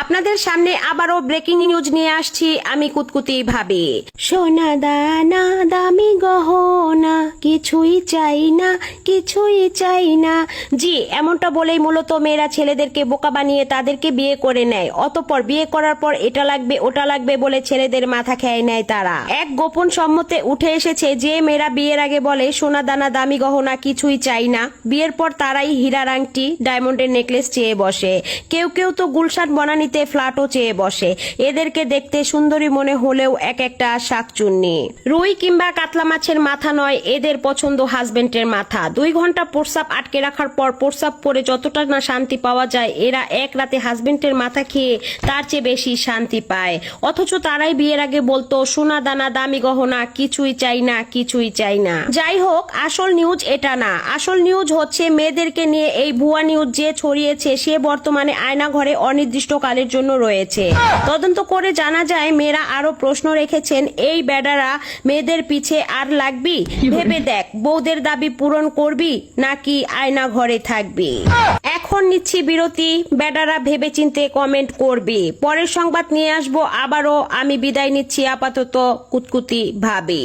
আপনাদের সামনে আবারও ব্রেকিং নিউজ নিয়ে আসছি আমি কুতকুতি ভাবি। সোনা দানা দামি গহনা কিছুই চাই না, কিছুই চাই না। জি, এমনটা বলেই মূলত মেয়েরা ছেলেদেরকে বোকা বানিয়ে তাদেরকে বিয়ে করে নেয়। অতঃপর বিয়ে করার পর এটা লাগবে ওটা লাগবে বলে ছেলেদের মাথা খেয়ে নেয় তারা। এক গোপন সম্মতে উঠে এসেছে যে মেয়েরা বিয়ের আগে বলে সোনা দানা দামি গহনা কিছুই চাই না, বিয়ের পর তারাই হীরার আংটি ডায়মন্ডের নেকলেস চেয়ে বসে। কেউ কেউ তো গুলশান বনানীতে ফ্ল্যাটও চেয়ে বসে। এদেরকে দেখতে সুন্দরী মনে হলেও এক একটা শাকচুন্নি। রুই কিংবা কাতলা মাছের মাথা নয় এদের পছন্দ হাজবেন্ডের মাথা। 2 ঘন্টা প্রস্রাব আটকে রাখার পর প্রস্রাব করে যতটা না শান্তি পাওয়া যায়, এরা এক রাতে হাজবেন্ডের মাথা খেয়ে তার চেয়ে বেশি শান্তি পায়। অথচ তারাই বিয়ের আগে বলতো সোনা দানা দামি গহনা কিছুই চাই না, কিছুই চাই না। যাই হোক, আসল নিউজ এটা না। আসল নিউজ হচ্ছে মেয়েদেরকে নিয়ে এই ভুয়া নিউজ যে ছড়িয়েছে সে বর্তমানে আয়না ঘরে অনির্দিষ্টকালের জন্য রয়েছে। তদন্ত করে জানা যায় মেয়েরা আরো প্রশ্ন রেখেছেন, এই বেডারা মেয়েদের পিছে আর লাগবি? ভেবে দেখ, বউদের দাবি পূরণ করবি নাকি আয়না ঘরে থাকবি? এখন নিচ্ছি বিরতি, বেডারা ভেবে চিন্তে কমেন্ট করবি। পরের সংবাদ নিয়ে আসবো আবারও। আমি বিদায় নিচ্ছি আপাতত কুতকুতি ভাবি।